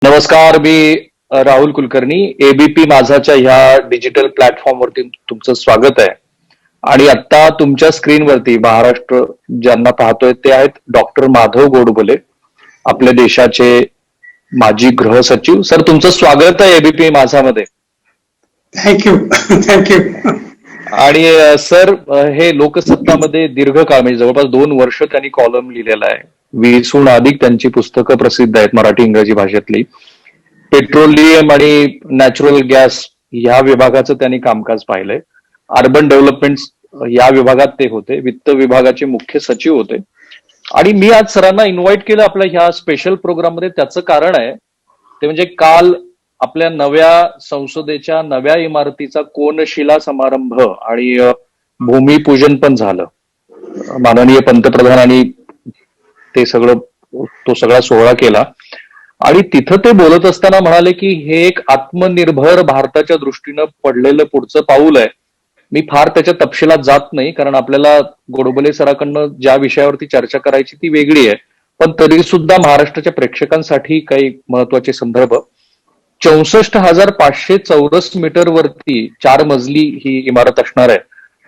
नमस्कार. मी राहुल कुलकर्णी. एबीपी माझाच्या ह्या डिजिटल प्लॅटफॉर्मवरती तुमचं स्वागत आहे. आणि आता तुमच्या स्क्रीनवरती महाराष्ट्र ज्यांना पाहतोय ते आहेत डॉक्टर माधव गोडबोले, आपल्या देशाचे माजी गृह सचिव. सर, तुमचं स्वागत आहे एबीपी माझामध्ये. थँक्यू. थँक्यू. आणि सर, हे लोकसत्तामध्ये दीर्घकाळ म्हणजे जवळपास 2 वर्ष त्यांनी कॉलम लिहिलेला आहे. 20हून अधिक त्यांची पुस्तकं प्रसिद्ध आहेत मराठी इंग्रजी भाषेतली. पेट्रोलियम आणि नॅचरल गॅस या विभागाचं त्यांनी कामकाज पाहिलंय. अर्बन डेव्हलपमेंट या विभागात ते होते. वित्त विभागाचे मुख्य सचिव होते. आणि मी आज सरांना इन्व्हाइट केलं आपल्या ह्या स्पेशल प्रोग्राममध्ये. त्याचं कारण आहे ते म्हणजे काल आपल्या नव्या संसदेच्या नव्या इमारतीचा कोनशिला समारंभ आणि भूमिपूजन पण झालं. माननीय पंतप्रधानांनी ते तो सगळा सोहळा केला. आणि तिथं ते बोलत असताना म्हणाले की हे एक आत्मनिर्भर भारताच्या दृष्टीनं पडलेलं पुढचं पाऊल आहे. मी फार त्याच्या तपशिलात जात नाही, कारण आपल्याला गोडबोले सराकडनं ज्या विषयावरती चर्चा करायची ती वेगळी आहे. पण तरी सुद्धा महाराष्ट्राच्या प्रेक्षकांसाठी काही महत्वाचे संदर्भ. 64,500 चौरस मीटर वरती 4 मजली ही इमारत असणार आहे.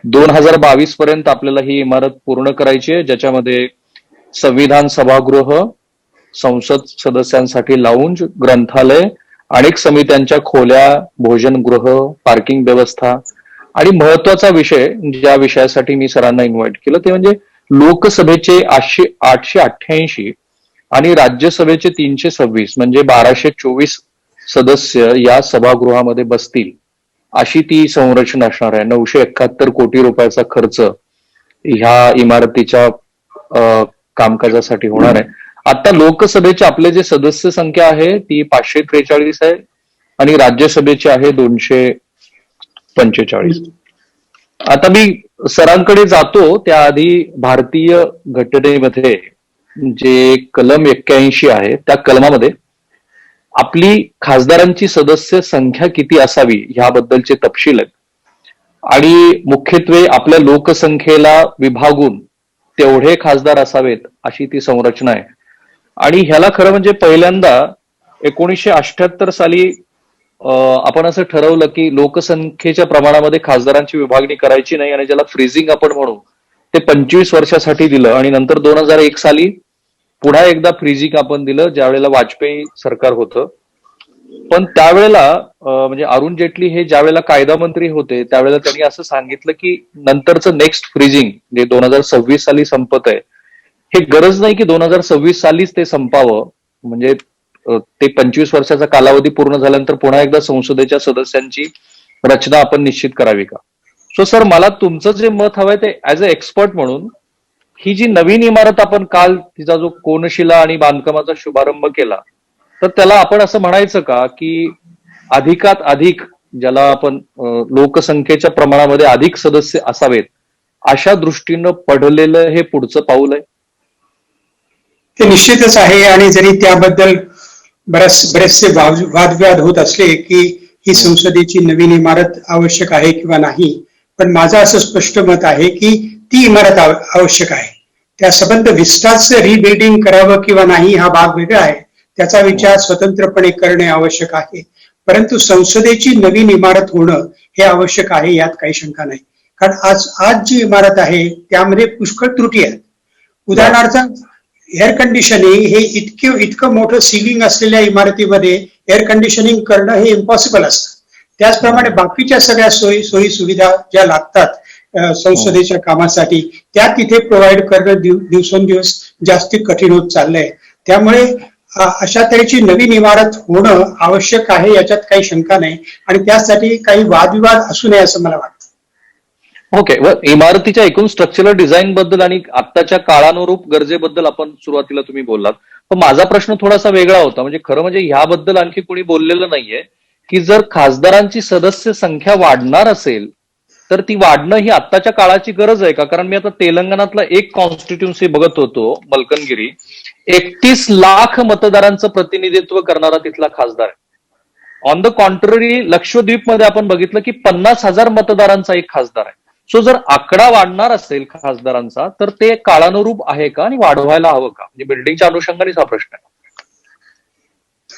2022 पर्यंत आपल्याला ही इमारत पूर्ण करायची आहे, ज्याच्यामध्ये संविधान सभागृह, संसद सदस्यांसाठी लाऊंज, ग्रंथालय, अनेक समित्यांच्या खोल्या, भोजनगृह, पार्किंग व्यवस्था आणि महत्वाचा विषय ज्या विषयासाठी मी सरांना इन्व्हाइट केलं ते म्हणजे लोकसभेचे 888 आणि राज्यसभेचे 326 म्हणजे 1224 सदस्य या सभागृहामध्ये बसतील अशी ती संरचना असणार आहे. 971 कोटी रुपयाचा खर्च ह्या इमारतीच्या कामकाजासाठी होणार आहे. आता लोकसभेचे आपले जे सदस्य संख्या आहे ती 543 आहे आणि राज्यसभेची आहे 245. आता मी सरांकडे जातो त्याआधी भारतीय घटनेमध्ये जे कलम 81 आहे त्या कलमामध्ये आपली खासदारांची सदस्य संख्या किती असावी ह्याबद्दलचे तपशील आहेत. आणि मुख्यत्वे आपल्या लोकसंख्येला विभागून तेवढे खासदार असावेत अशी ती संरचना आहे. आणि ह्याला खरं म्हणजे पहिल्यांदा 1978 साली आपण असं ठरवलं की लोकसंख्येच्या प्रमाणामध्ये खासदारांची विभागणी करायची नाही आणि ज्याला फ्रीजिंग आपण म्हणू ते 25 वर्षासाठी दिलं. आणि नंतर 2001 साली पुन्हा एकदा फ्रीजिंग आपण दिलं, ज्यावेळेला वाजपेयी सरकार होतं. पण त्यावेळेला म्हणजे अरुण जेटली हे ज्यावेळेला कायदा मंत्री होते त्यावेळेला त्यांनी असं सांगितलं की नंतरचं नेक्स्ट फ्रीजिंग जे 2026 साली संपत आहे, हे गरज नाही की 2026 सालीच ते संपावं. म्हणजे ते 25 वर्षाचा कालावधी पूर्ण झाल्यानंतर पुन्हा एकदा संसदेच्या सदस्यांची रचना आपण निश्चित करावी का. सो सर, मला तुमचं जे मत हवंय ते ऍज अ एक्सपर्ट म्हणून, ही जी नवीन इमारत आपण काल तिचा जो कोनशिला आणि बांधकामाचा शुभारंभ केला, तर त्याला आपण असं म्हणायचं का की अधिकात अधिक ज्याला आपण लोकसंख्येच्या प्रमाणामध्ये अधिक सदस्य असावेत अशा दृष्टीनं पडलेलं हे पुढचं पाऊल आहे? ते निश्चितच आहे. आणि जरी त्याबद्दल बरेचसे वादविवाद होत असले की ही संसदेची नवीन इमारत आवश्यक आहे किंवा नाही, पण माझं असं स्पष्ट मत आहे की ती इमारत आवश्यक आहे. त्या संबंध विस्तारचं रिबिल्डिंग करावं किंवा नाही हा भाग वेगळा आहे, त्याचा विचार स्वतंत्रपणे करणे आवश्यक आहे. परंतु संसदेची नवीन इमारत होणं हे आवश्यक आहे, यात काही शंका नाही. कारण आज जी इमारत आहे त्यामध्ये पुष्कळ त्रुटी आहेत. उदाहरणार्थ, एअर कंडिशनिंग हे इतकं मोठं सिलिंग असलेल्या इमारतीमध्ये एअर कंडिशनिंग करणं हे इम्पॉसिबल असतं. त्याचप्रमाणे बाकीच्या सगळ्या सोयी सुविधा ज्या लागतात संसदेच्या कामासाठी त्या तिथे प्रोव्हाइड करणं दिवसेंदिवस जास्त कठीण होत चाललंय. त्यामुळे अशा तऱ्हेची नवीन इमारत होणं आवश्यक आहे, याच्यात काही शंका नाही. आणि त्यासाठी काही वादविवाद असू नये असं मला वाटतं. ओके. इमारतीच्या एकूण स्ट्रक्चरल डिझाईन बद्दल आणि आत्ताच्या काळानुरूप गरजेबद्दल आपण सुरुवातीला तुम्ही बोललात, पण माझा प्रश्न थोडासा वेगळा होता. म्हणजे खरं म्हणजे ह्याबद्दल आणखी कोणी बोललेलं नाहीये की जर खासदारांची सदस्य संख्या वाढणार असेल तर ती वाढणं ही आत्ताच्या काळाची गरज आहे का. कारण मी आता तेलंगणातला एक कॉन्स्टिट्युन्सी बघत होतो, मलकनगिरी, 31 लाख मतदारांचं प्रतिनिधित्व करणारा तिथला खासदार आहे. ऑन द कॉन्ट्ररी लक्षद्वीपमध्ये आपण बघितलं की 50,000 मतदारांचा एक खासदार आहे. सो जर आकडा वाढणार असेल खासदारांचा तर ते काळानुरूप आहे का आणि वाढवायला हवं का. म्हणजे बिल्डिंगच्या अनुषंगानेच हा प्रश्न आहे.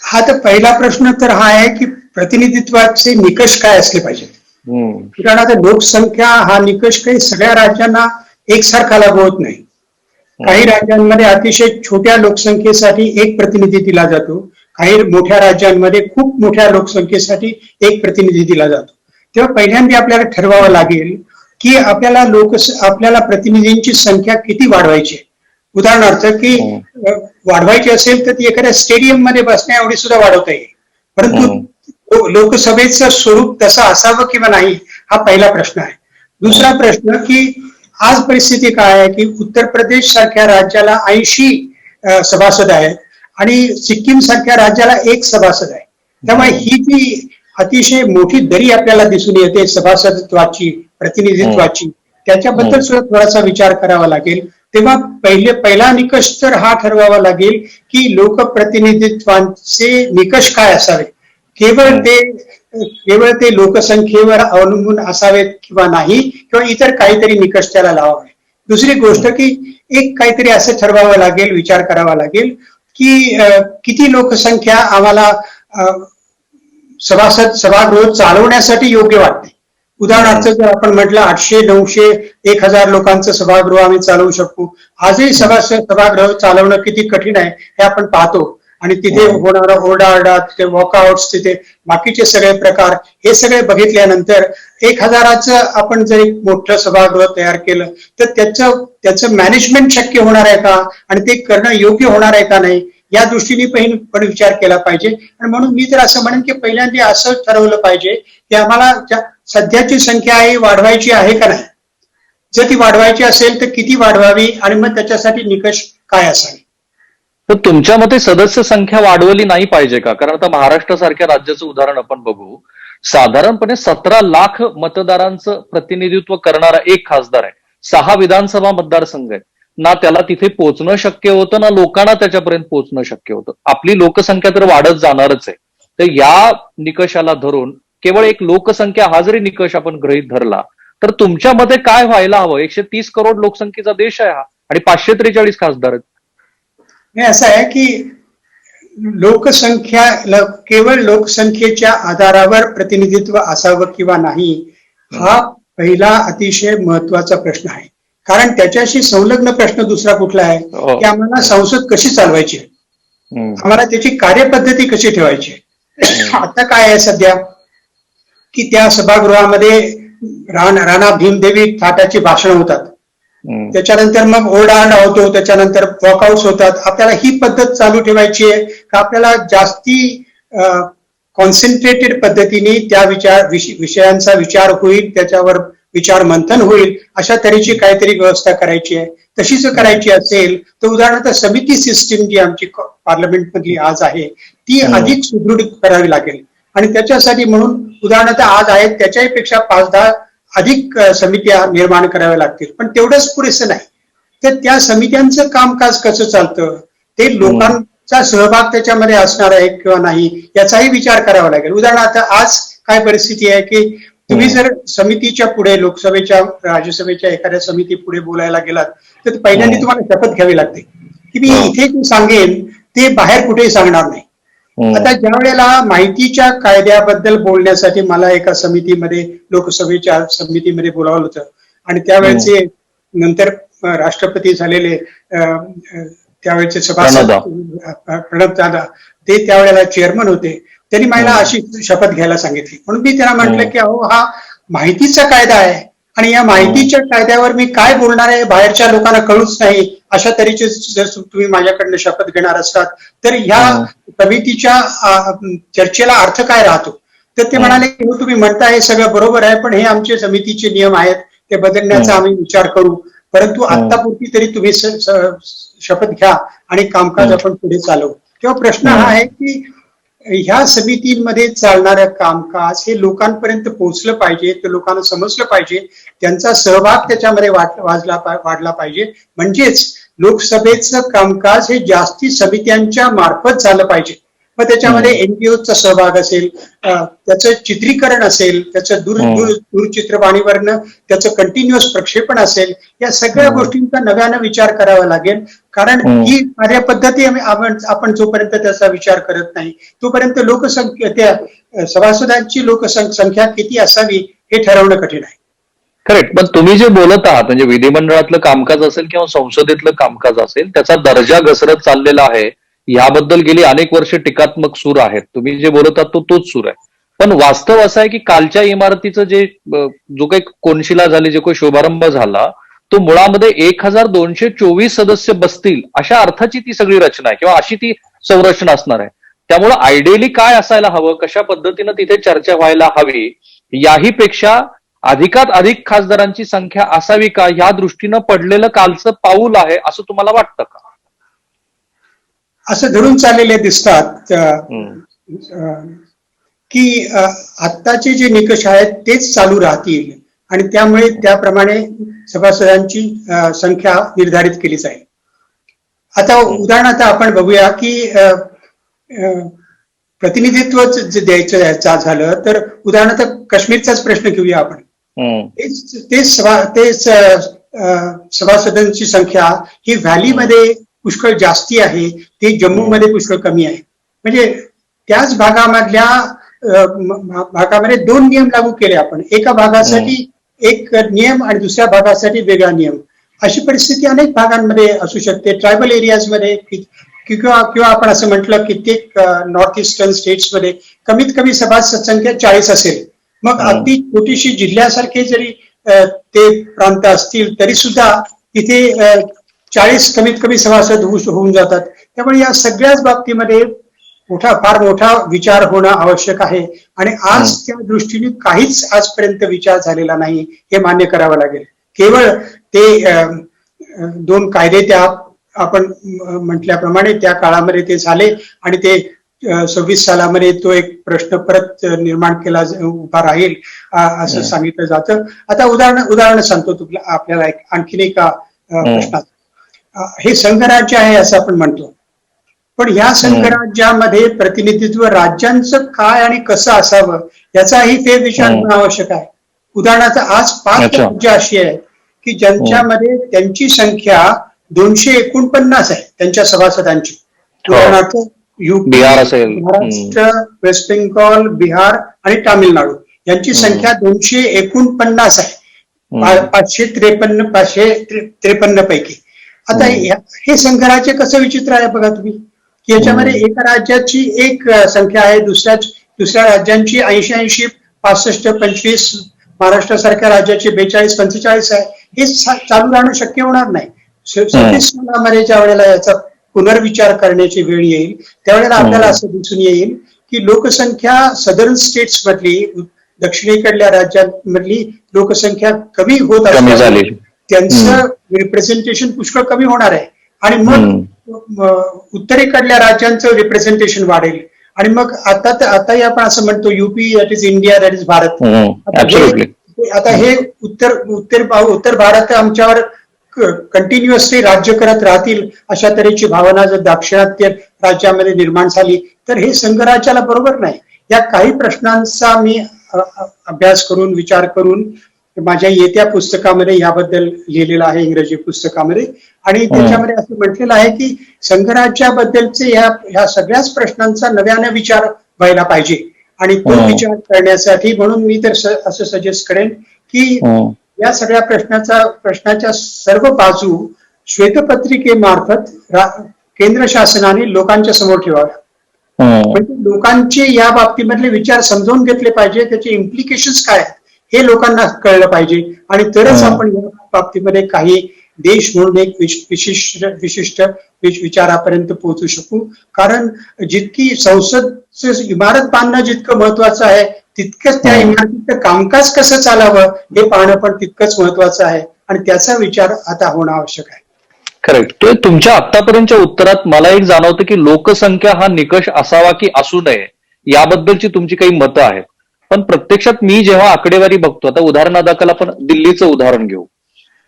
हा तर पहिला प्रश्न तर हा आहे की प्रतिनिधित्वाचे निकष काय असले पाहिजेत. उदाहरणार्थ लोकसंख्या हा निकष काही सगळ्या राज्यांना एकसारखा लागू होत नाही. काही राज्यांमध्ये अतिशय छोट्या लोकसंख्येसाठी एक प्रतिनिधी दिला जातो. काही मोठ्या राज्यांमध्ये खूप मोठ्या लोकसंख्येसाठी एक प्रतिनिधी दिला जातो. तेव्हा पहिल्यांदा आपल्याला ठरवावं लागेल की आपल्याला प्रतिनिधींची संख्या किती वाढवायची. उदाहरणार्थ की वाढवायची असेल तर ती एखाद्या स्टेडियम मध्ये बसण्या एवढी सुद्धा वाढवता येईल. परंतु लोकसभेचं स्वरूप तसं असावं किंवा नाही हा पहिला प्रश्न आहे. दुसरा प्रश्न की आज परिस्थिती काय आहे की उत्तर प्रदेश सारख्या राज्याला 80 सभासद आहेत आणि सिक्कीम सारख्या राज्याला 1 सभासद आहे. त्यामुळे ही जी अतिशय मोठी दरी आपल्याला दिसून येते सभासदत्वाची, प्रतिनिधित्वाची, त्याच्याबद्दल सुद्धा थोडासा विचार करावा लागेल. तेव्हा पहिला निकष तर हा ठरवावा लागेल की लोकप्रतिनिधित्वाचे निकष काय असावे. केवळ ते लोकसंख्येवर अवलंबून असावेत किंवा नाही, किंवा इतर काहीतरी निकष त्याला लावावे. दुसरी गोष्ट की एक काहीतरी असं ठरवावं लागेल, विचार करावा लागेल की किती लोकसंख्या आम्हाला सभागृह चालवण्यासाठी योग्य वाटते. उदाहरणार्थ जर आपण म्हटलं 800, 900, 1000 लोकांचं सभागृह आम्ही चालवू शकू. आजही सभागृह चालवणं किती कठीण आहे हे आपण पाहतो. आणि तिथे होणारा ओरडाआरडा, तिथे वॉकआउट्स, तिथे बाकीचे सगळे प्रकार, हे सगळे बघितल्यानंतर 1000चं आपण जर एक मोठं सभागृह तयार केलं तर त्याचं मॅनेजमेंट शक्य होणार आहे का आणि ते करणं योग्य होणार आहे का नाही या दृष्टीने पण विचार केला पाहिजे. आणि म्हणून मी तर असं म्हणेन की पहिल्यांदा असं ठरवलं पाहिजे की आम्हाला सध्याची संख्या आहे वाढवायची आहे का नाही. जर ती वाढवायची असेल तर किती वाढवावी आणि मग त्याच्यासाठी निकष काय असावे. तर तुमच्या मते सदस्य संख्या वाढवली नाही पाहिजे का? कारण आता महाराष्ट्रासारख्या राज्याचं उदाहरण आपण बघू, साधारणपणे 17 लाख मतदारांचं प्रतिनिधित्व करणारा एक खासदार आहे. 6 विधानसभा मतदारसंघ आहेत. ना त्याला तिथे पोहोचणं शक्य होतं, ना लोकांना त्याच्यापर्यंत पोहोचणं शक्य होतं. आपली लोकसंख्या तर वाढत जाणारच आहे. तर या निकषाला धरून केवळ एक लोकसंख्या हा जरी निकष आपण गृहीत धरला तर तुमच्या मते काय व्हायला हवं? 130 करोड लोकसंख्येचा देश आहे हा आणि 543 खासदार आहेत. हे असं आहे की केवळ लोकसंख्येच्या आधारावर प्रतिनिधित्व असावं किंवा नाही हा पहिला अतिशय महत्वाचा प्रश्न आहे. कारण त्याच्याशी संलग्न प्रश्न दुसरा कुठला आहे की आम्हाला संसद कशी चालवायची, आम्हाला त्याची कार्यपद्धती कशी ठेवायची. आता काय आहे सध्या की त्या सभागृहामध्ये राणा भीमदेवी थाटाची भाषणं होतात, त्याच्यानंतर मग ओरडाआरडा होतो, त्याच्यानंतर वॉकआउट्स होतात. आपल्याला ही पद्धत चालू ठेवायची आहे का आपल्याला जास्ती कॉन्सन्ट्रेटेड पद्धतीने त्या विषयांचा विचार होईल, त्याच्यावर विचार मंथन होईल, अशा तऱ्हेची काहीतरी व्यवस्था करायची आहे. तशीच करायची असेल तर उदाहरणार्थ समिती सिस्टीम जी आमची पार्लमेंटमधली आज आहे ती अधिक सुदृढ करावी लागेल. आणि त्याच्यासाठी म्हणून उदाहरणार्थ आज आहेत त्याच्याही पेक्षा 5-10 अधिक समित्या निर्माण कराव्या लागतील. पण तेवढंच पुरेसं नाही. तर त्या समित्यांचं कामकाज कसं चालतं, ते लोकांचा सहभाग त्याच्यामध्ये असणार आहे किंवा नाही याचाही विचार करावा लागेल. उदाहरणार्थ आज काय परिस्थिती आहे की तुम्ही जर समितीच्या पुढे, लोकसभेच्या, राज्यसभेच्या एखाद्या समिती पुढे बोलायला गेलात तर पहिल्यांदा तुम्हाला शपथ घ्यावी लागते की मी इथे जे सांगेन ते बाहेर कुठेही सांगणार नाही. आता ज्या वेळेला माहितीच्या कायद्याबद्दल बोलण्यासाठी मला एका समितीमध्ये, लोकसभेच्या समितीमध्ये बोलावलं होतं आणि त्यावेळेचे नंतर राष्ट्रपती झालेले त्यावेळेचे सभासद प्रणब दादा ते त्यावेळेला चेअरमन होते. त्यांनी मला अशी शपथ घ्यायला सांगितली. म्हणून मी त्यांना म्हटलं की अहो हा माहितीचा कायदा आहे आणि या माहितीच्या कायद्यावर मी काय बोलणार आहे बाहेरच्या लोकांना कळूच नाही, अशा तऱ्हेचे जर तुम्ही माझ्याकडनं शपथ घेणार असतात तर ह्या समितीच्या चर्चेला अर्थ काय राहतो. तर ते म्हणाले की तुम्ही म्हणता हे सगळं बरोबर आहे पण हे आमचे समितीचे नियम आहेत, ते बदलण्याचा आम्ही विचार करू, परंतु आत्तापुरती तरी तुम्ही शपथ घ्या आणि कामकाज आपण पुढे चालवू. तेव्हा प्रश्न हा आहे की ह्या समितीमध्ये चालणारं कामकाज हे लोकांपर्यंत पोहोचलं पाहिजे, ते लोकांना समजलं पाहिजे, त्यांचा सहभाग त्याच्यामध्ये वाढला पाहिजे. म्हणजेच लोकसभेचं कामकाज हे जास्ती समित्यांच्या मार्फत झालं पाहिजे. मग त्याच्यामध्ये एनजीओचा सहभाग असेल, त्याचं चित्रीकरण असेल, त्याचं दूरचित्रवाणीवरनं त्याचं कंटिन्युअस प्रक्षेपण असेल, या सगळ्या गोष्टींचा नव्यानं विचार करावा लागेल. कारण हम्म. ही कार्यपद्धती आपण जोपर्यंत त्याचा विचार करत नाही तोपर्यंत लोकसंख्या त्या सभासदांची लोकसंख्या किती असावी हे ठरवणं कठीण आहे. करेक्ट. पण तुम्ही जे बोलत आहात म्हणजे विधिमंडळातलं कामकाज असेल किंवा संसदेतलं कामकाज असेल त्याचा दर्जा घसरत चाललेला आहे याबद्दल गेली अनेक वर्ष टीकात्मक सूर आहेत. तुम्ही जे बोलत आहात तोच सूर आहे. पण वास्तव असं आहे की कालच्या इमारतीचं जो काही कोनशिला झाली जो काही शुभारंभ झाला तो मुळामध्ये 1224 सदस्य बसतील अशा अर्थाची ती सगळी रचना आहे किंवा अशी ती संरचना असणार आहे. त्यामुळे आयडियली काय असायला हवं, कशा पद्धतीनं तिथे चर्चा व्हायला हवी याही पेक्षा अधिकात अधिक खासदारांची संख्या असावी का ह्या दृष्टीनं पडलेलं कालचं पाऊल आहे असं तुम्हाला वाटतं का? असं धरून चाललेले दिसतात की आत्ताचे जे निकष आहेत तेच चालू राहतील आणि त्यामुळे त्याप्रमाणे सभासदांची संख्या निर्धारित केली जाईल. आता उदाहरणार्थ आपण बघूया की प्रतिनिधित्व द्यायचं झालं तर उदाहरणार्थ काश्मीरचाच प्रश्न घेऊया आपण. तेच सभासदांची संख्या ही व्हॅलीमध्ये पुष्कळ जास्ती आहे, ती जम्मूमध्ये पुष्कळ कमी आहे. म्हणजे त्याच भागामध्ये दोन नियम लागू केले आपण, एका भागासाठी एक नियम आणि दुसऱ्या भागासाठी वेगळा नियम. अशी परिस्थिती अनेक भागांमध्ये असू शकते, ट्रायबल एरियाजमध्ये किंवा आपण असं म्हटलं कित्येक नॉर्थ ईस्टर्न स्टेट्समध्ये कमीत कमी सभासद संख्या 40 असेल. मग अगदी छोटीशी जिल्ह्यासारखे जरी ते प्रांत असतील तरी सुद्धा तिथे 40 कमीत कमी सभासद होऊन जातात. त्यामुळे या सगळ्याच बाबतीमध्ये फार मोठा विचार होणं आवश्यक आहे आणि आज त्या दृष्टीने काहीच आजपर्यंत विचार झालेला नाही हे मान्य करावं लागेल. केवळ ते 2 कायदे त्या आपण म्हटल्याप्रमाणे त्या काळामध्ये ते झाले आणि ते 26 सालामध्ये तो एक प्रश्न परत निर्माण केला उभा राहील असं सांगितलं जातं. आता उदाहरण सांगतो आपल्याला आणखीन एका प्रश्नात. हे संघराज्य आहे असं आपण म्हणतो, पण ह्या संघराज्यामध्ये प्रतिनिधित्व राज्यांचं काय आणि कसं असावं याचाही फेरविचार होणं आवश्यक आहे. उदाहरणार्थ आज 5 राज्य अशी आहेत की ज्यांच्यामध्ये त्यांची संख्या 249 आहे त्यांच्या सभासदांची. उदाहरणार्थ यूपी, महाराष्ट्र, वेस्ट बेंगॉल, बिहार आणि तामिळनाडू यांची संख्या 249 आहे 553 पैकी. आता हे संघराज्य कसं विचित्र आहे बघा तुम्ही की याच्यामध्ये एका राज्याची एक संख्या आहे, दुसऱ्या राज्यांची 80, 65, 25, महाराष्ट्रासारख्या राज्याची 42, 45 आहे. हे चालू राहणं शक्य होणार नाही. 27 सालामध्ये ज्या वेळेला याचा पुनर्विचार करण्याची वेळ येईल त्यावेळेला आपल्याला असं दिसून येईल की लोकसंख्या सदर्न स्टेट्स मधली, दक्षिणेकडल्या राज्यांमधली लोकसंख्या कमी होत असल्याने त्यांचं रिप्रेझेंटेशन पुष्कळ कमी होणार आहे आणि मग उत्तरेकडल्या राज्यांचं रिप्रेझेंटेशन वाढेल आणि मग आताही आपण असं म्हणतो UP that is India that is Bharat. आता हे उत्तर भारत आमच्यावर कंटिन्युअसली राज्य करत राहतील अशा तऱ्हेची भावना जर दाक्षिणात्य राज्यामध्ये निर्माण झाली तर हे संघराज्याला बरोबर नाही. या काही प्रश्नांचा मी अभ्यास करून विचार करून माझ्या येत्या पुस्तकामध्ये याबद्दल लिहिलेलं आहे, इंग्रजी पुस्तकामध्ये. आणि त्याच्यामध्ये असं म्हटलेलं आहे की संघराज्याबद्दलचे ह्या सगळ्याच प्रश्नांचा नव्याने विचार व्हायला पाहिजे आणि तो विचार करण्यासाठी म्हणून मी तर असं सजेस्ट करेन की या सगळ्या प्रश्नाच्या सर्व बाजू श्वेतपत्रिकेमार्फत केंद्र शासनाने लोकांच्या समोर ठेवाव्या. म्हणजे लोकांचे या बाबतीमधले विचार समजावून घेतले पाहिजे, त्याचे इम्प्लिकेशन्स काय आहेत हे लोकांना कळलं पाहिजे आणि तरच आपण या बाबतीमध्ये काही देश म्हणून एक विशिष्ट विचारापर्यंत पोहोचू शकू. कारण जितकी संसद इमारत बांधणं जितकं महत्वाचं आहे तितकंच त्या इमारतीचं कामकाज कसं चालावं हे पाहणं पण तितकंच महत्वाचं आहे आणि त्याचा विचार आता होणं आवश्यक आहे. करेक्ट. तुमच्या आतापर्यंतच्या उत्तरात मला एक जाणवतं की लोकसंख्या हा निकष असावा की असू नये याबद्दलची तुमची काही मतं आहेत. पण प्रत्यक्षात मी जेव्हा आकडेवारी बघतो, आता उदाहरणादाखल आपण दिल्लीचं उदाहरण घेऊ.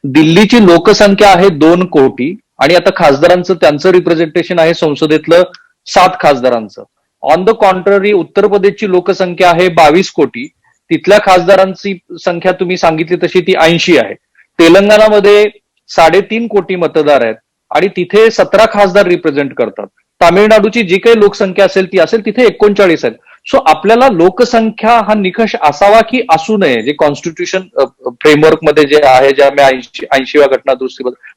दिल्लीची लोकसंख्या आहे 2 कोटी आणि आता खासदारांचं त्यांचं रिप्रेझेंटेशन आहे संसदेतलं 7 खासदारांचं. ऑन द कॉन्ट्ररी उत्तर प्रदेशची लोकसंख्या आहे 22 कोटी, तिथल्या खासदारांची संख्या तुम्ही सांगितली तशी ती 80 आहे. तेलंगणामध्ये 3.5 कोटी मतदार आहेत आणि तिथे 17 खासदार रिप्रेझेंट करतात. तामिळनाडूची जी काही लोकसंख्या असेल ती असेल तिथे 39 आहेत. सो आपल्याला लोकसंख्या हा निकष असावा की असू नये, जे कॉन्स्टिट्यूशन फ्रेमवर्क मध्ये जे आहे, ज्या मी 80व्या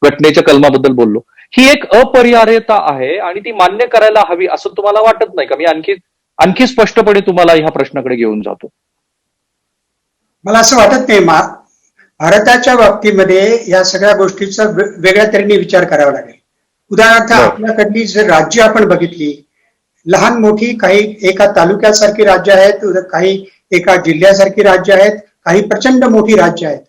घटनेच्या कलमाबद्दल बोललो, ही एक अपरिहार्यता आहे आणि ती मान्य करायला हवी असं तुम्हाला वाटत नाही का? मी आणखी स्पष्टपणे तुम्हाला ह्या प्रश्नाकडे घेऊन जातो. मला असं वाटत नाही. भारताच्या बाबतीमध्ये या सगळ्या गोष्टीचा वेगळ्या तऱ्हेने विचार करावा लागेल. उदाहरणार्थ आपल्याकडली जर राज्य आपण बघितली, लहान मोठी, काही एका तालुक्यासारखी राज्य आहेत, काही एका जिल्ह्यासारखी राज्य आहेत, काही प्रचंड मोठी राज्य आहेत.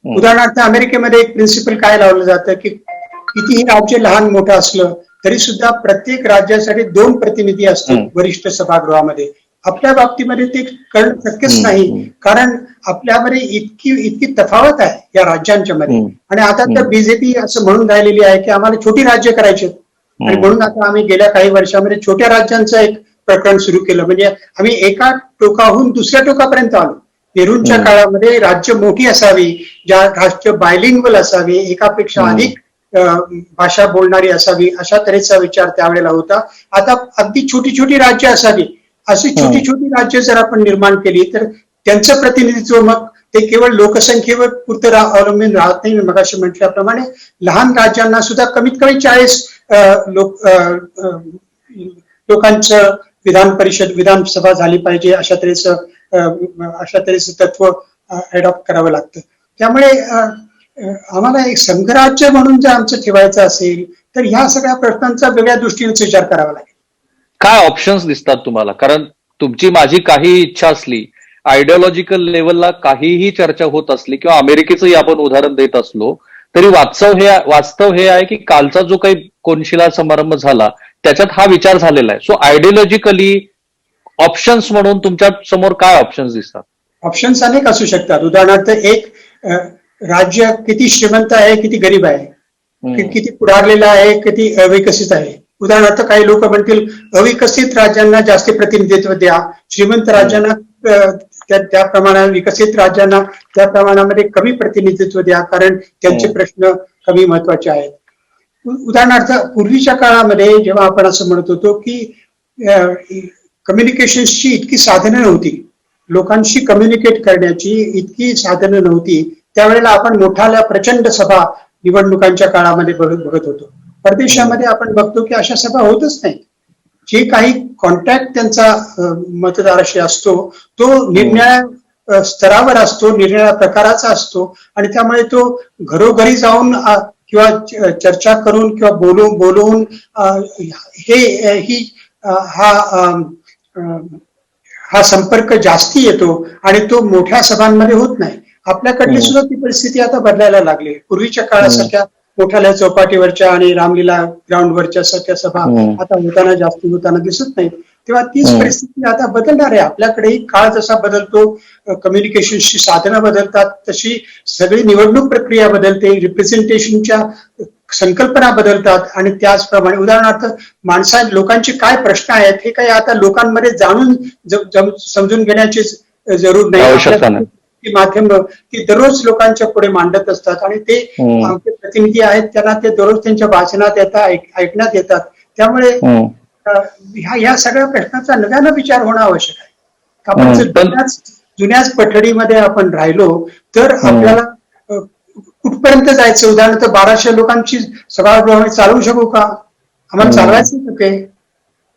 उदाहरणार्थ अमेरिकेमध्ये एक प्रिन्सिपल काय लावलं जातं की कितीही राज्य लहान मोठं असलं तरी सुद्धा प्रत्येक राज्यासाठी 2 प्रतिनिधी असतात वरिष्ठ सभागृहामध्ये. आपल्या बाबतीमध्ये ते करणं शक्यच नाही, कारण आपल्यामध्ये इतकी तफावत आहे या राज्यांच्या मध्ये. आणि आता तर बीजेपी असं म्हणून राहिलेली आहे की आम्हाला छोटी राज्य करायची, आणि म्हणून आता आम्ही गेल्या काही वर्षामध्ये छोट्या राज्यांचं एक प्रकरण सुरू केलं. म्हणजे आम्ही एका टोकाहून दुसऱ्या टोकापर्यंत आलो. नेहरूंच्या काळामध्ये राज्य मोठी असावी, ज्या राज्य बायलिंग्वल असावी, एकापेक्षा अधिक भाषा बोलणारी असावी, अशा तऱ्हेचा विचार त्यावेळेला होता. आता अगदी छोटी छोटी राज्य असावी, अशी छोटी छोटी राज्य जर आपण निर्माण केली तर त्यांचं प्रतिनिधित्व मग ते केवळ लोकसंख्येवर पुरतं अवलंबून राहत नाही. मगाशी म्हटल्याप्रमाणे लहान राज्यांना सुद्धा कमीत कमी 40 लोकांचं विधानसभा झाली पाहिजे, अशा तऱ्हेचं तत्व अडॉप्ट करावं लागतं. त्यामुळे आम्हाला एक संघराज्य म्हणून जर आमचं ठेवायचं असेल तर ह्या सगळ्या प्रश्नांचा वेगळ्या दृष्टीने विचार करावा लागेल. काय ऑप्शन्स दिसतात तुम्हाला? कारण तुमची माझी काही इच्छा असली, आयडिओलॉजिकल लेवलला काहीही चर्चा होत असली किंवा अमेरिकेचंही आपण उदाहरण देत असलो तरी वास्तव हे आहे की कालचा जो काही कोनशिला समारंभ झाला त्याच्यात हा विचार झालेला आहे. सो आयडिओलॉजिकली ऑप्शन्स म्हणून तुमच्या समोर काय ऑप्शन्स दिसतात? ऑप्शन्स अनेक असू शकतात. उदाहरणार्थ एक राज्य किती श्रीमंत आहे, किती गरीब आहे, किती पुढारलेला आहे, किती अविकसित आहे. उदाहरणार्थ काही लोक म्हणतील अविकसित राज्यांना जास्त प्रतिनिधित्व द्या, श्रीमंत राज्यांना त्या प्रमाणात, विकसित राज्यांना त्या प्रमाणामध्ये कमी प्रतिनिधित्व द्या, कारण त्यांचे प्रश्न कमी महत्वाचे आहेत. उदाहरणार्थ पूर्वीच्या काळामध्ये जेव्हा आपण असं म्हणत होतो की कम्युनिकेशन्सची इतकी साधनं नव्हती, लोकांशी कम्युनिकेट करण्याची इतकी साधनं नव्हती, त्यावेळेला आपण मोठ्या प्रचंड सभा निवडणुकांच्या काळामध्ये बघत होतो. परदेशामध्ये आपण बघतो की अशा सभा होतच नाही. जे काही कॉन्टॅक्ट त्यांचा मतदाराशी असतो तो निरनिराळ्या स्तरावर असतो, निरनिराळ्या प्रकाराचा असतो, आणि त्यामुळे तो घरोघरी जाऊन किंवा चर्चा करून किंवा बोलवून हा संपर्क जास्ती येतो आणि तो मोठ्या सभांमध्ये होत नाही. आपल्याकडली सुद्धा ती परिस्थिती आता बदलायला लागली. पूर्वीच्या काळासारख्या मोठ्या चौपाटीवरच्या आणि रामलीला ग्राउंडवरच्या सारख्या सभा आता जास्ती होताना दिसत नाहीत. तेव्हा तीच परिस्थिती आता बदलणार आहे. आपल्याकडेही काळ जसा बदलतो, कम्युनिकेशनची साधनं बदलतात, तशी सगळी निवडणूक प्रक्रिया बदलते, रिप्रेझेंटेशनच्या संकल्पना बदलतात, आणि त्याचप्रमाणे उदाहरणार्थ लोकांचे काय प्रश्न आहेत हे काही आता लोकांमध्ये जाणून समजून घेण्याची जरूर नाही. माध्यम ती दररोज लोकांच्या पुढे मांडत असतात आणि ते आमचे प्रतिनिधी आहेत, त्यांना ते दररोज त्यांच्या भाषणात ऐकण्यात येतात. त्यामुळे ह्या सगळ्या प्रश्नाचा नव्यानं विचार होणं आवश्यक आहे. आपण जर जुन्याच पठडीमध्ये आपण राहिलो तर आपल्याला कुठपर्यंत जायचं? उदाहरणार्थ 1200 लोकांची सभागृह चालवू शकू का? आम्हाला चालवायचं काय?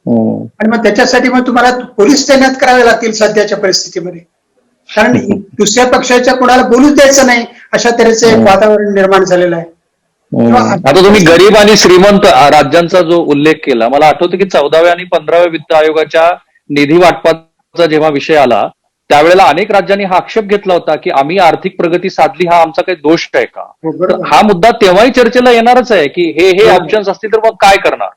आणि मग त्याच्यासाठी मग तुम्हाला पोलीस तैनात करावे लागतील सध्याच्या परिस्थितीमध्ये, कारण दुसऱ्या पक्षाच्या कोणाला बोलूच द्यायचं नाही, अशा तऱ्हेचं एक वातावरण निर्माण झालेलं आहे. आता तुम्ही गरीब आणि श्रीमंत राज्यांचा जो उल्लेख केला, मला आठवतं की 14व्या आणि 15व्या वित्त आयोगाच्या निधी वाटपाचा जेव्हा विषय आला त्यावेळेला अनेक राज्यांनी हा आक्षेप घेतला होता की आम्ही आर्थिक प्रगती साधली, हा आमचा काही दोष आहे का? हा मुद्दा तेव्हाही चर्चेला येणारच आहे की हे ऑप्शन्स असतील तर मग काय करणार?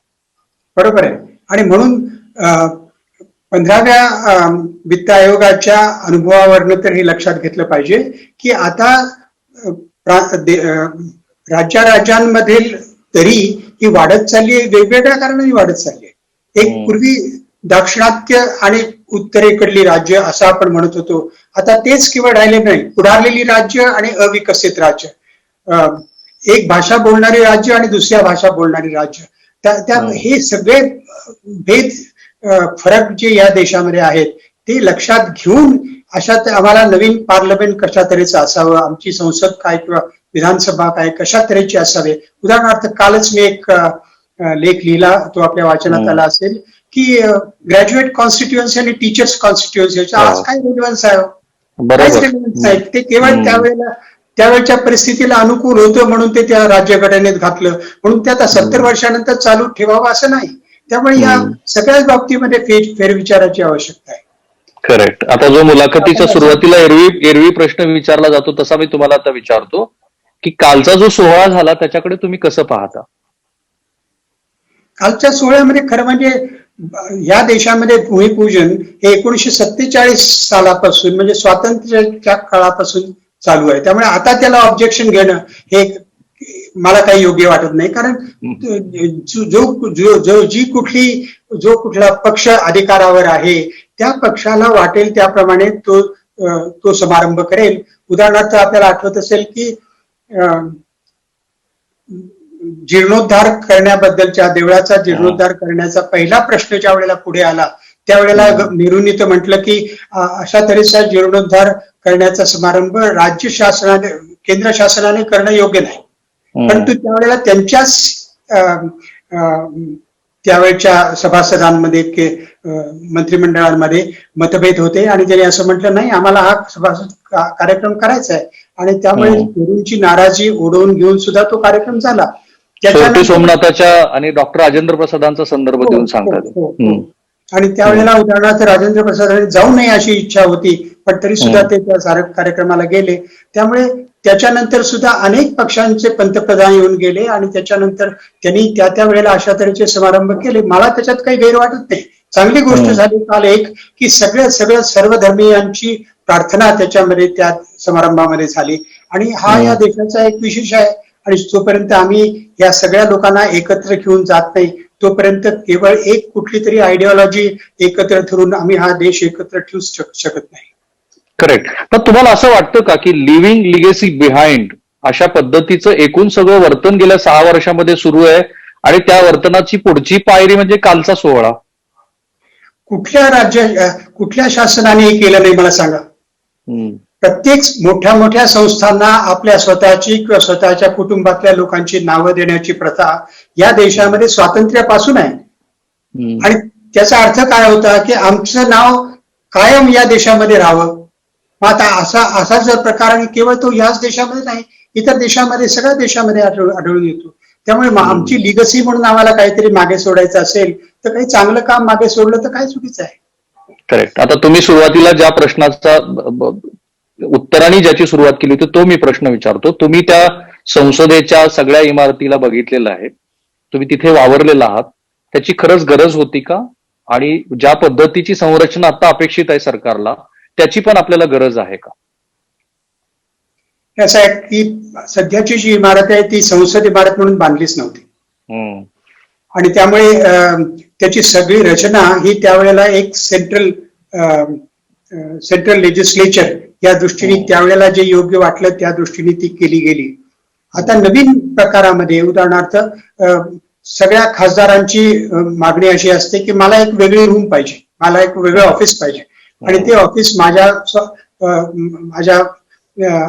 बरोबर आहे. आणि म्हणून 15व्या वित्त आयोगाच्या अनुभवावरनं तर हे लक्षात घेतलं पाहिजे की आता राज्यांमधील तरी ही वाढत चालली आहे, वेगवेगळ्या कारणांनी वाढत चालली आहे. एक पूर्वी दाक्षिणात्य आणि उत्तरेकडली राज्य असं आपण म्हणत होतो, आता तेच केवळ राहिले नाही, पुढारलेली राज्य आणि अविकसित राज्य. एक भाषा बोलणारे राज्य आणि दुसऱ्या भाषा बोलणारी राज्य, त्या हे सगळे भेद फरक जे या देशामध्ये आहेत ते लक्षात घेऊन आम्हाला नवीन पार्लमेंट कशा तऱ्हेचं असावं, आमची संसद काय किंवा विधानसभा काय कशा तऱ्हेची असावे. उदाहरणार्थ कालच मी एक लेख लिहिला, तो आपल्या वाचनात आला असेल, की ग्रॅज्युएट कॉन्स्टिट्युएन्सी आणि टीचर्स कॉन्स्टिट्युएन्सी आज काय रेलिव्हन्स आहे, काहीच रेलिव्हन्स आहे. ते केवळ त्यावेळच्या परिस्थितीला अनुकूल होतं म्हणून ते त्या राज्यघटनेत घातलं, म्हणून ते आता 70 वर्षानंतर चालू ठेवावं असं नाही. त्यामुळे या सगळ्याच बाबतीमध्ये फेरविचाराची आवश्यकता आहे. करेक्ट. आता जो मुलाखतीच्या सुरुवातीला एरवी प्रश्न विचारला जातो तसा मी तुम्हाला आता विचारतो की कालचा जो सोहळा झाला त्याच्याकडे तुम्ही कसं पाहता? कालच्या सोहळ्यामध्ये खरं म्हणजे या देशामध्ये भूमिपूजन हे 1947 सालापासून म्हणजे स्वातंत्र्याच्या काळापासून चालू आहे. त्यामुळे आता त्याला ऑब्जेक्शन घेणं हे मला काही योग्य वाटत नाही. कारण जो कुठला पक्ष अधिकारावर आहे त्या पक्षाला वाटेल त्याप्रमाणे तो समारंभ करेल. उदाहरणार्थ आपल्याला आठवत असेल की जीर्णोद्धार करण्याबद्दलच्या देवळाचा जीर्णोद्धार करण्याचा पहिला प्रश्न ज्या वेळेला पुढे आला त्यावेळेला नेहरूंनी तर म्हटलं की अशा तऱ्हेचा जीर्णोद्धार करण्याचा समारंभ राज्य शासनाने केंद्र शासनाने करणं योग्य नाही. परंतु त्यावेळेला त्यांच्याच त्यावेळच्या सभासदांमध्ये मंत्रिमंडळांमध्ये मतभेद होते आणि त्यांनी असं म्हटलं नाही आम्हाला हा कार्यक्रम करायचा आहे आणि त्यामुळे नेहरूंची नाराजी ओढवून घेऊन सुद्धा तो कार्यक्रम झाला. सोमनाथाच्या आणि डॉक्टर राजेंद्र प्रसादांचा संदर्भ देऊन सांगतात. आणि त्यावेळेला उदाहरणार्थ राजेंद्र प्रसादांनी जाऊ नये अशी इच्छा होती पण तरी सुद्धा ते त्या कार्यक्रमाला गेले. त्यामुळे त्याच्यानंतर सुद्धा अनेक पक्षांचे पंतप्रधान येऊन गेले आणि त्याच्यानंतर त्यांनी त्या वेळेला अशा तऱ्हेचे समारंभ केले. मला त्याच्यात काही गैर वाटत नाही. चांगली गोष्ट झाली काल एक की सर्व धर्मीयांची प्रार्थना त्याच्यामध्ये त्या समारंभामध्ये झाली आणि हा या देशाचा एक विशेष आहे. आणि जोपर्यंत आम्ही या सगळ्या लोकांना एकत्र घेऊन जात नाही तोपर्यंत केवळ एक कुठली तरी आयडिओलॉजी एकत्र धरून आम्ही हा देश एकत्र ठेवू शकत नाही. करेक्ट. पण तुम्हाला असं वाटतं का की लिव्हिंग लिगेसी बिहाइंड अशा पद्धतीचं एकूण सगळं वर्तन गेल्या 6 वर्षामध्ये सुरू आहे आणि त्या वर्तनाची पुढची पायरी म्हणजे कालचा सोहळा? कुठल्या शासनाने केलं नाही मला सांगा. प्रत्येक मोठ्या संस्थांना आपल्या स्वतःची किंवा स्वतःच्या कुटुंबातल्या लोकांची नावं देण्याची प्रथा या देशामध्ये स्वातंत्र्यापासून आहे. आणि त्याचा अर्थ काय होता की आमचं नाव कायम या देशामध्ये राहावं. आता असा जर प्रकार आणि केवळ तो याच देशामध्ये नाही इतर देशामध्ये सगळ्या देशामध्ये आढळून येतो. त्यामुळे आमची लिगसी म्हणून आम्हाला काहीतरी मागे सोडायचं असेल तर काही चांगलं काम मागे सोडलं तर काय चुकीचं आहे. करेक्ट. आता तुम्ही सुरुवातीला ज्या प्रश्नाचा उत्तराने ज्याची सुरुवात केली होती तो मी प्रश्न विचारतो. तुम्ही त्या संसदेच्या सगळ्या इमारतीला बघितलेलं आहे, तुम्ही तिथे वावरलेला आहात, त्याची खरंच गरज होती का? आणि ज्या पद्धतीची संरचना आता अपेक्षित आहे सरकारला त्याची पण आपल्याला गरज आहे का? असं आहे की सध्याची जी इमारत आहे ती संसद इमारत म्हणून बांधलीच नव्हती आणि त्यामुळे त्याची सगळी रचना ही त्यावेळेला एक सेंट्रल लेजिस्लेचर या दृष्टीने त्यावेळेला जे योग्य वाटलं त्या दृष्टीने ती केली गेली. आता नवीन प्रकारामध्ये उदाहरणार्थ सगळ्या खासदारांची मागणी अशी असते की मला एक वेगळी रूम पाहिजे, मला एक वेगळं ऑफिस पाहिजे आणि ते ऑफिस माझ्या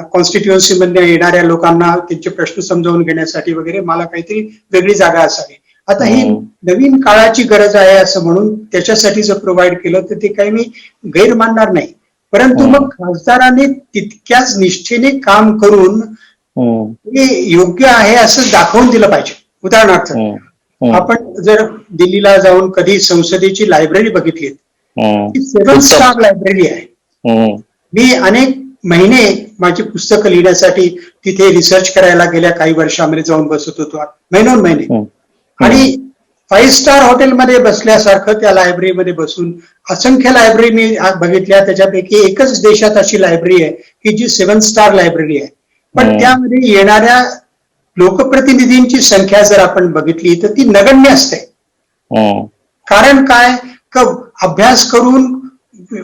कॉन्स्टिट्युएन्सी मध्ये येणाऱ्या लोकांना त्यांचे प्रश्न समजावून घेण्यासाठी वगैरे मला काहीतरी वेगळी जागा असावी. आता ही नवीन काळाची गरज आहे असं म्हणून त्याच्यासाठी जर प्रोव्हाइड केलं तर ते काही मी गैर मानणार नाही. परंतु मग खासदारांनी तितक्याच निष्ठेने काम करून हे योग्य आहे असं दाखवून दिलं पाहिजे. उदाहरणार्थ आपण जर दिल्लीला जाऊन कधी संसदेची लायब्ररी बघितली ती 7 स्टार लायब्ररी आहे. मी अनेक महिने माझी पुस्तकं लिहिण्यासाठी तिथे रिसर्च करायला गेल्या काही वर्षामध्ये जाऊन बसत होतो महिने आणि 5 स्टार हॉटेलमध्ये बसल्यासारखं त्या लायब्ररीमध्ये बसून असंख्य लायब्ररी मी बघितल्या. त्याच्यापैकी एकच देशात अशी लायब्ररी आहे की जी 7 स्टार लायब्ररी आहे. पण त्यामध्ये येणाऱ्या लोकप्रतिनिधींची संख्या जर आपण बघितली तर ती नगण्य असते. कारण काय? अभ्यास करून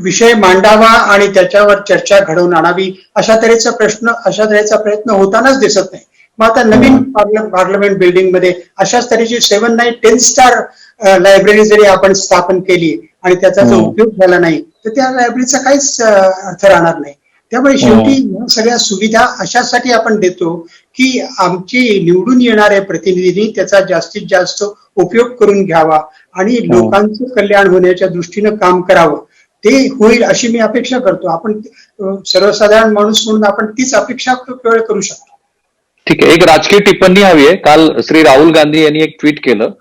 विषय मांडावा आणि त्याच्यावर चर्चा घडवून आणावी अशा तऱ्हेचा प्रयत्न होतानाच दिसत नाही. मग आता नवीन पार्लमेंट बिल्डिंग मध्ये अशाच तऱ्हेची 7, 9, 10 स्टार लायब्ररी जरी आपण स्थापन केली आणि त्याचा जर उपयोग झाला नाही तर त्या लायब्ररीचा काहीच अर्थ राहणार नाही. त्यामुळे शेवटी या सगळ्या सुविधा अशासाठी आपण देतो की आमचे निवडून येणारे प्रतिनिधींनी त्याचा जास्तीत जास्त उपयोग करून घ्यावा आणि लोकांचं कल्याण होण्याच्या दृष्टीनं काम करावं. ते होईल अशी मी अपेक्षा करतो. आपण सर्वसाधारण माणूस म्हणून आपण तीच अपेक्षा केवळ करू शकतो. ठीक आहे, एक राजकीय टिप्पणी हवी आहे. काल श्री राहुल गांधी यांनी एक ट्विट केलं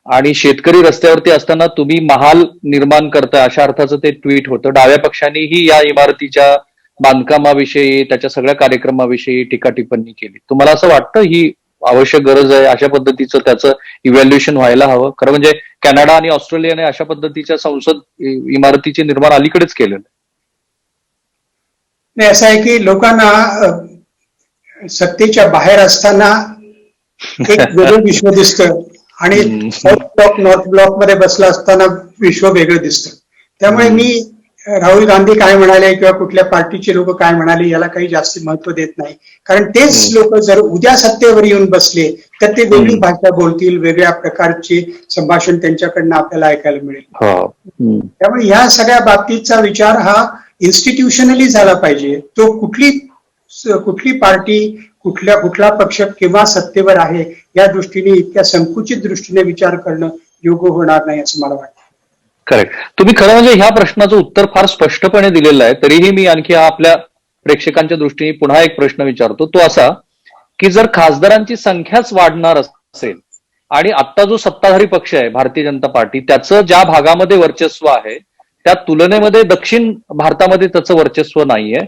आणि शेतकरी रस्त्यावरती असताना तुम्ही महाल निर्माण करताय अशा अर्थाचं ते ट्विट होतं. डाव्या पक्षांनीही या इमारतीच्या बांधकामाविषयी त्याच्या सगळ्या कार्यक्रमाविषयी टीका टिप्पणी केली. तुम्हाला असं वाटतं ही आवश्यक गरज आहे, अशा पद्धतीचं त्याचं इव्हॅल्युएशन व्हायला हवं? खरं म्हणजे कॅनडा आणि ऑस्ट्रेलियाने अशा पद्धतीच्या संसद इमारतीचे निर्माण अलीकडेच केलेलं नाही. असं आहे की लोकांना सत्तेच्या बाहेर असताना एक वेगळं विश्व दिसतं आणि साऊथ ब्लॉक नॉर्थ ब्लॉक मध्ये बसला असताना विश्व वेगळं दिसतं. त्यामुळे मी राहुल गांधी काय म्हणाले किंवा कुठल्या पार्टीचे लोक काय म्हणाले याला काही जास्त महत्व देत नाही. कारण तेच लोक जर उद्या सत्तेवर येऊन बसले तर ते वेगळी भाषा बोलतील, वेगळ्या प्रकारचे संभाषण त्यांच्याकडनं आपल्याला ऐकायला मिळेल. त्यामुळे ह्या सगळ्या बाबतीतचा विचार हा इन्स्टिट्यूशनली झाला पाहिजे. तो कुठली पार्टी कुठला पक्ष किंवा सत्तेवर आहे या दृष्टीने इतक्या संकुचित दृष्टीने विचार करणं योग्य होणार नाही असं मला वाटतं. करेक्ट. तुम्ही खरं म्हणजे ह्या प्रश्नाचं उत्तर फार स्पष्टपणे दिलेलं आहे. तरीही मी आणखी आपल्या प्रेक्षकांच्या दृष्टीने पुन्हा एक प्रश्न विचारतो, तो असा की जर खासदारांची संख्याच वाढणार असेल आणि आता जो सत्ताधारी पक्ष आहे भारतीय जनता पार्टी त्याचं ज्या भागामध्ये वर्चस्व आहे त्या तुलनेमध्ये दक्षिण भारतामध्ये त्याचं वर्चस्व नाहीये,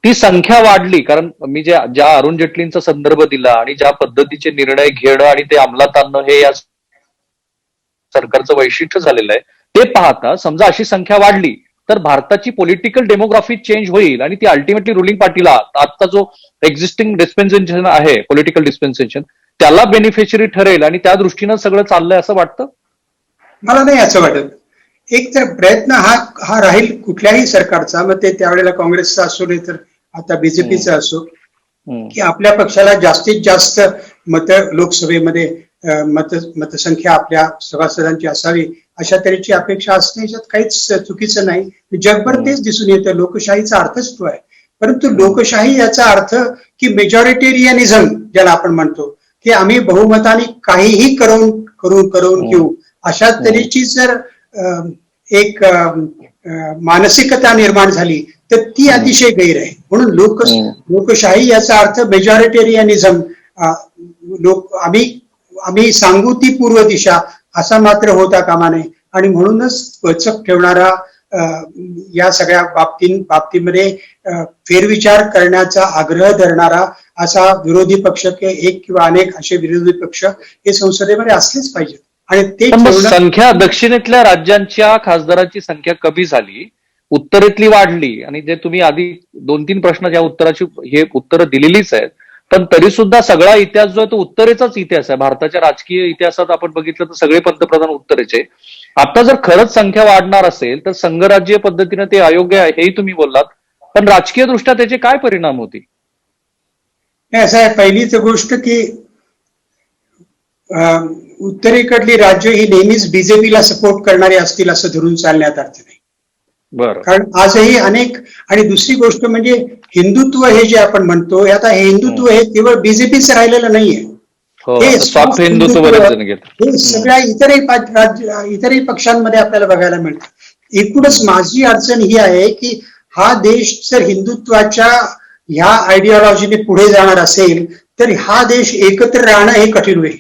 ती संख्या वाढली. कारण मी ज्या अरुण जेटलींचा संदर्भ दिला आणि ज्या पद्धतीचे निर्णय घेणं आणि ते अंमलात आणणं हे या सरकारचं वैशिष्ट्य झालेलं आहे, ते पाहता समजा अशी संख्या वाढली तर भारताची पॉलिटिकल डेमोग्राफी चेंज होईल आणि ती अल्टिमेटली रुलिंग पार्टीला आता जो एक्झिस्टिंग डिस्पेन्सेशन आहे पॉलिटिकल डिस्पेन्सेशन त्याला बेनिफिशरी ठरेल आणि त्या दृष्टीनं सगळं चाललंय असं वाटतं? मला नाही असं वाटत. एक तर प्रयत्न हा राहील कुठल्याही सरकारचा, मग ते त्यावेळेला काँग्रेसचा असो नाही तर आता बीजेपीचा असो, की आपल्या पक्षाला जास्तीत जास्त लोकसभेमध्ये मतसंख्या आपल्या सभासदांची असावी अशा तऱ्हेची अपेक्षा असणे याच्यात काहीच चुकीचं नाही. जगभर तेच दिसून येतं. लोकशाहीचा अर्थच तो आहे. परंतु लोकशाही याचा अर्थ की मेजॉरिटेरियनिझम ज्याला आपण म्हणतो की आम्ही बहुमताने काहीही करून घेऊ अशा तऱ्हेची जर एक मानसिकता निर्माण झाली तर ती अतिशय गैर आहे. म्हणून लोकशाही याचा अर्थ मेजॉरिटेरियनिझम, आम्ही सांगू ती पूर्व दिशा असा मात्र होता कामा नये. आणि म्हणूनच वचक ठेवणारा या सगळ्या बाबतीमध्ये फेरविचार करण्याचा आग्रह धरणारा असा विरोधी पक्ष एक किंवा अनेक असे विरोधी पक्ष हे संसदेमध्ये असलेच पाहिजेत. आणि ते संख्या दक्षिणेतल्या राज्यांच्या खासदारांची संख्या कमी झाली, उत्तरेतली वाढली आणि जे तुम्ही आधी 2-3 प्रश्नाच्या उत्तराची हे उत्तरं दिलेलीच आहेत, पण तरी सुद्धा सगळा इतिहास जो आहे तो उत्तरेचाच इतिहास आहे. भारताच्या राजकीय इतिहासात आपण बघितलं तर सगळे पंतप्रधान उत्तरेचे. आता जर खरंच संख्या वाढणार असेल तर संघराज्य पद्धतीने ते अयोग्य आहे हेही तुम्ही बोललात, पण राजकीय दृष्ट्या त्याचे काय परिणाम होतील? असं आहे, पहिलीच गोष्ट की उत्तरेकडली राज्य ही नेहमीच बीजेपीला सपोर्ट करणारे असतील असं धरून चालण्यात अर्थ नाही. बरं. कारण आजही अनेक, आणि दुसरी गोष्ट म्हणजे हिंदुत्व हे जे आपण म्हणतो आता हे हिंदुत्व हे केवळ बीजेपीचं राहिलेलं नाहीये. हे सगळ्या इतरही पक्षांमध्ये आपल्याला बघायला मिळतं. एकूणच माझी अडचण ही आहे की हा देश जर हिंदुत्वाच्या ह्या आयडिओलॉजीने पुढे जाणार असेल तर हा देश एकत्र राहणं हे कठीण होईल.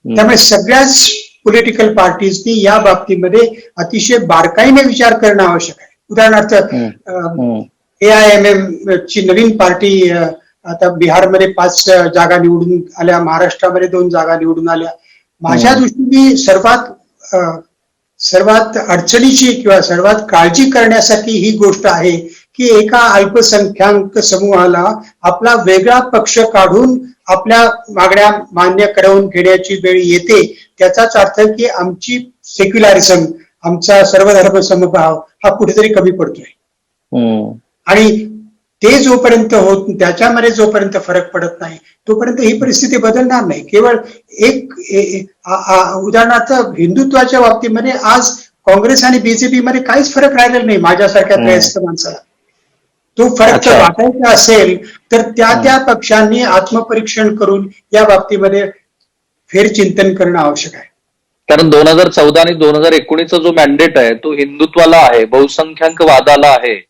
त्यामुळे सगळ्याच पॉलिटिकल पार्टीजनी या बाबतीमध्ये अतिशय बारकाईने विचार करणं आवश्यक आहे. उदाहरणार्थ AIMM ची नवीन पार्टी आता बिहारमध्ये 5 जागा निवडून आल्या, महाराष्ट्रामध्ये 2 जागा निवडून आल्या. माझ्या दृष्टीने सर्वात अडचणीची किंवा सर्वात काळजी करण्यासाठी ही गोष्ट आहे की एका अल्पसंख्याक समूहाला आपला वेगळा पक्ष काढून आपल्या मागण्या मान्य करवून घेण्याची वेळ येते. त्याचाच अर्थ की आमची सेक्युलरिझम, आमचा सर्वधर्म समभाव हा कुठेतरी कमी पडतोय. आणि ते जोपर्यंत होत, त्याच्यामध्ये जोपर्यंत फरक पडत नाही तोपर्यंत ही परिस्थिती बदलणार नाही. केवळ एक उदाहरणार्थ हिंदुत्वाच्या बाबतीमध्ये आज काँग्रेस आणि बीजेपी मध्ये काहीच फरक राहिलेला नाही माझ्यासारख्या वयस्क माणसाला. तो फरक जर वाटायचा असेल तर त्या पक्षांनी आत्मपरीक्षण करून या बाबतीमध्ये फेरचिंतन करणं आवश्यक आहे. कारण 2014 आणि 2019चा जो मॅन्डेट आहे तो हिंदुत्वाला आहे, बहुसंख्याक वादाला आहे,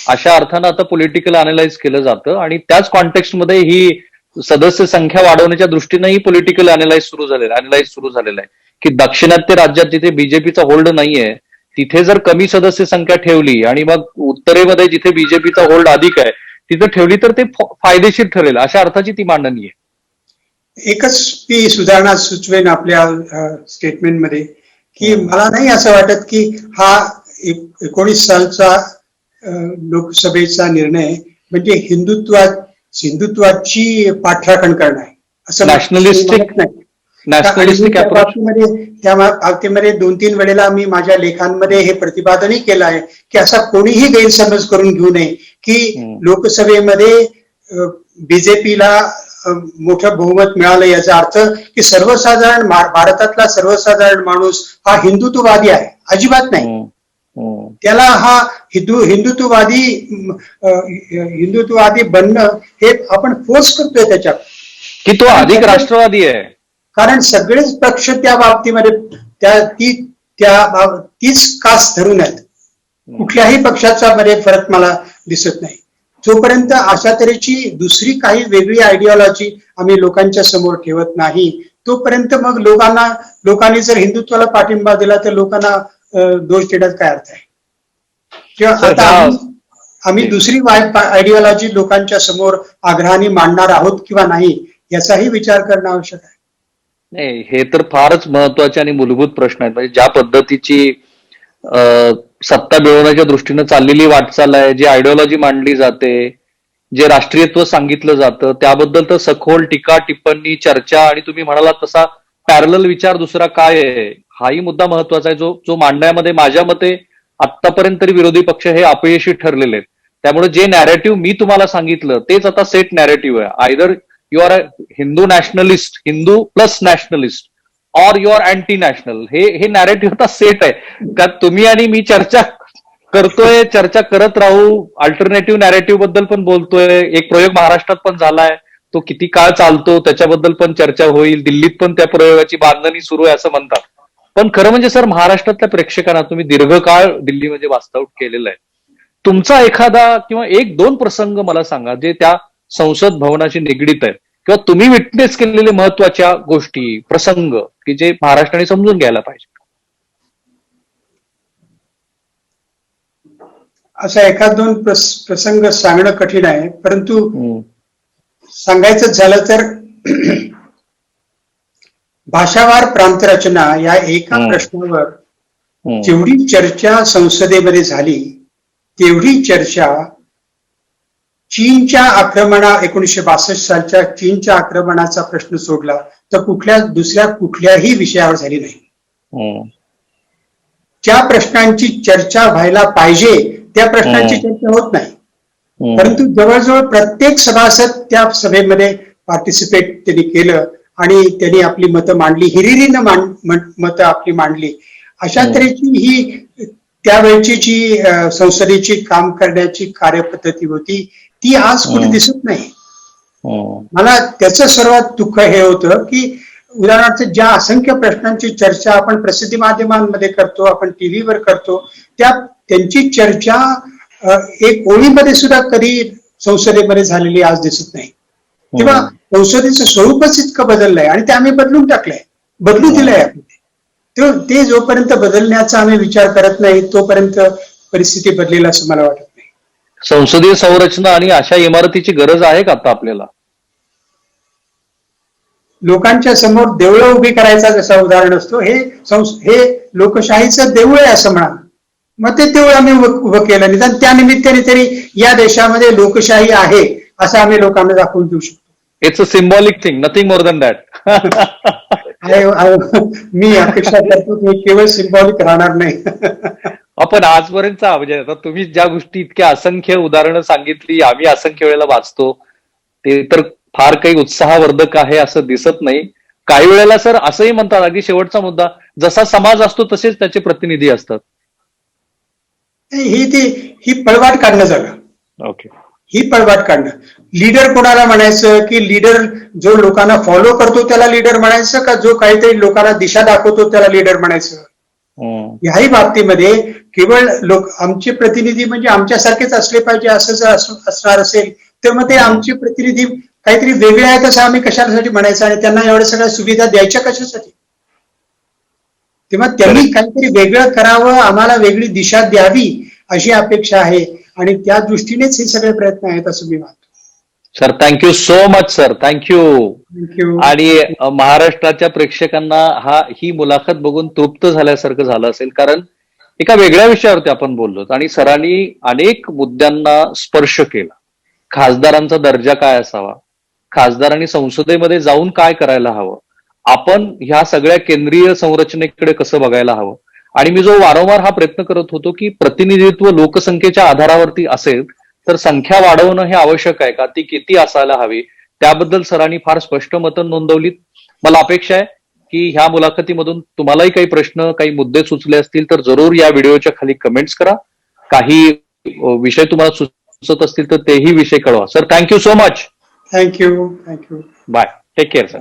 अशा अर्थानं आता पॉलिटिकल अनालाइज केलं जातं आणि त्याच कॉन्टेक्स्टमध्ये ही सदस्य संख्या वाढवण्याच्या दृष्टीने ही पॉलिटिकल अनालाइज सुरू झालेलं आहे की दाक्षिणात्य राज्यात जिथे बीजेपीचा होल्ड नाहीये तिथे जर कमी सदस्य संख्या ठेवली आणि मग उत्तरेमध्ये जिथे बीजेपीचा होल्ड अधिक आहे तिथे ठेवली तर ते फायदेशीर ठरेल, अशा अर्थाची ती मांडणी आहे. एकच मी सुधारणा सुचवेन आपल्या स्टेटमेंटमध्ये की मला नाही असं वाटत की हा 19 सालचा लोकसभेचा निर्णय म्हणजे हिंदुत्वाची पाठराखण करणं आहे असं नॅशनलिस्टिक त्या बाबतीमध्ये 2-3 वेळेला मी माझ्या लेखांमध्ये हे प्रतिपादनही केलं आहे की असा कोणीही गैरसमज करून घेऊ नये की लोकसभेमध्ये बीजेपीला मोठं बहुमत मिळालं याचा अर्थ की सर्वसाधारण भारतातला सर्वसाधारण माणूस हा हिंदुत्ववादी आहे, अजिबात नाही. त्याला हा हिंदुत्ववादी बनणं हे आपण फोर्स करतोय त्याच्यात की तो अधिक राष्ट्रवादी आहे. कारण सगळेच पक्ष त्या बाबतीमध्ये तीच कास धरून आहेत. कुठल्याही पक्षाचा मध्ये फरक मला दिसत नाही. जोपर्यंत अशा तऱ्हेची दुसरी काही वेगळी आयडिओलॉजी आम्ही लोकांच्या समोर ठेवत नाही तोपर्यंत मग लोकांनी जर हिंदुत्वाला पाठिंबा दिला तर लोकांना दोष देण्यात काय अर्थ आहे? किंवा आता आम्ही दुसरी आयडिओलॉजी लोकांच्या समोर आग्रहाने मांडणार आहोत किंवा नाही याचाही विचार करणं आवश्यक आहे. नाही, हे तर फारच महत्वाचे आणि मूलभूत प्रश्न आहेत. म्हणजे ज्या पद्धतीची सत्ता मिळवण्याच्या दृष्टीनं चाललेली वाटचाल आहे, जी आयडिओलॉजी मांडली जाते, जे राष्ट्रीयत्व सांगितलं जातं त्याबद्दल तर सखोल टीका टिप्पणी चर्चा आणि तुम्ही म्हणालात तसा पॅरलल विचार दुसरा काय आहे हाही मुद्दा महत्वाचा आहे जो मांडण्यामध्ये माझ्या मते आतापर्यंत तरी विरोधी पक्ष हे अपयशी ठरलेले आहेत. त्यामुळे जे नॅरेटिव्ह मी तुम्हाला सांगितलं तेच आता सेट नॅरेटिव्ह आहे. Either you are a Hindu nationalist, Hindu plus nationalist or you are anti national. हे नॅरेटिव्ह आता सेट आहे. का तुम्ही आणि मी चर्चा करतोय, चर्चा करत राहू, अल्टरनेटिव्ह नॅरेटिव्ह बद्दल पण बोलतोय. एक प्रयोग महाराष्ट्रात पण झालाय, तो किती काळ चालतो त्याच्याबद्दल पण चर्चा होईल. दिल्लीत पण त्या प्रयोगाची बांधणी सुरू आहे असं म्हणतात. पण खरं म्हणजे सर महाराष्ट्रातल्या प्रेक्षकांना तुम्ही दीर्घकाळ दिल्लीमध्ये वास्तव्य केलेलं आहे. तुमचा एखादा किंवा 1-2 प्रसंग मला सांगा जे त्या संसद भवनाशी निगडीत आहेत किंवा तुम्ही विटनेस केलेले महत्वाच्या गोष्टी प्रसंग की जे महाराष्ट्राने समजून घ्यायला पाहिजे. असा 1-2 प्रसंग सांगणं कठीण आहे, परंतु सांगायचं झालं तर भाषावार प्रांतरचना या एका प्रश्नावर जेवढी चर्चा संसदेमध्ये झाली तेवढी चर्चा चीनच्या 1962 सालच्या चीनच्या आक्रमणाचा प्रश्न सोडला तर दुसऱ्या कुठल्याही विषयावर झाली नाही. ज्या प्रश्नांची चर्चा व्हायला पाहिजे त्या प्रश्नांची चर्चा होत नाही. परंतु जवळजवळ प्रत्येक सभासद त्या सभेमध्ये पार्टिसिपेट त्यांनी केलं आणि त्यांनी आपली मतं मांडली, हिरिरीनं मतं आपली मांडली. अशा तऱ्हेची ही त्यावेळची जी संसदेची काम करण्याची कार्यपद्धती होती ती आज कुठे दिसत नाही. मला त्याचं सर्वात दुःख हे होतं की उदाहरणार्थ ज्या असंख्य प्रश्नांची चर्चा आपण प्रसिद्धी माध्यमांमध्ये करतो, आपण टीव्हीवर करतो, त्यांची चर्चा एक ओळीमध्ये सुद्धा कधी संसदेमध्ये झालेली आज दिसत नाही. किंवा संसदेचं स्वरूपच इतकं बदललंय आणि ते आम्ही बदलू दिलंय. ते जोपर्यंत बदलण्याचा आम्ही विचार करत नाही तोपर्यंत परिस्थिती बदलेल असं मला वाटत नाही. संसदीय संरचना आणि अशा इमारतीची गरज आहे का आता आपल्याला? लोकांच्या समोर देवळं उभी करायचा जसा उदाहरण असतो, हे लोकशाहीचं देऊळ आहे असं म्हणा. मग ते देऊळ आम्ही उभं केलं, निदान त्या निमित्ताने तरी या देशामध्ये लोकशाही आहे असं आम्ही लोकांना दाखवून देऊ शकतो. It's a symbolic thing, nothing more than that. मी अपेक्षा करतो की केवळ सिम्बॉलिक राहणार नाही. आपण आजपर्यंत म्हणजे आता तुम्ही ज्या गोष्टी इतक्या असंख्य उदाहरणं सांगितली, आम्ही असंख्य वेळेला वाचतो, ते तर फार काही उत्साहवर्धक आहे असं दिसत नाही. काही वेळेला सर असंही म्हणतात, अगदी शेवटचा मुद्दा, जसा समाज असतो तसेच त्याचे प्रतिनिधी असतात. ही पळवाट काढणं झालं. ओके. ही पळवाट काढणं. लीडर कोणाला म्हणायचं, की लीडर जो लोकांना फॉलो करतो त्याला लीडर म्हणायचं, का जो काहीतरी लोकांना दिशा दाखवतो त्याला लीडर म्हणायचं? ह्याही बाबतीमध्ये केवळ लोक आमचे प्रतिनिधी म्हणजे आमच्यासारखेच असले पाहिजे असं जर असणार असेल तर मग ते आमचे प्रतिनिधी काहीतरी वेगळे आहेत असं आम्ही कशासाठी म्हणायचं आणि त्यांना एवढ्या सगळ्या सुविधा द्यायच्या कशासाठी? तेव्हा त्यांनी काहीतरी वेगळं करावं, आम्हाला वेगळी दिशा द्यावी अशी अपेक्षा आहे आणि त्या दृष्टीनेच हे सगळे प्रयत्न आहेत असं मी मानतो. Sir, thank you so much sir, thank you. Thank you. आणि महाराष्ट्राच्या प्रेक्षकांना ही मुलाखत बघून तृप्त झाल्यासारखं झालं असेल, कारण एका वेगळ्या विषयावरती आपण बोललो आणि सरांनी अनेक मुद्द्यांना स्पर्श केला. खासदारांचा दर्जा काय असावा, खासदारांनी संसदेमध्ये जाऊन काय करायला हवं, आपण ह्या सगळ्या केंद्रीय संरचनेकडे कसं बघायला हवं. आणि मी जो वारंवार हा प्रयत्न करत होतो की प्रतिनिधित्व लोकसंख्येच्या आधारावरती असेल तर संख्या वाढवणं हे आवश्यक आहे का, ती किती असायला हवी, त्याबद्दल सरांनी फार स्पष्ट मतं नोंदवलीत. मला अपेक्षा आहे की ह्या मुलाखतीमधून तुम्हालाही काही प्रश्न, काही मुद्दे सुचले असतील तर जरूर या व्हिडिओच्या खाली कमेंट्स करा. काही विषय तुम्हाला सुचत असतील तर तेही विषय कळवा. Sir, thank you so much. Thank you. Bye. Take care sir.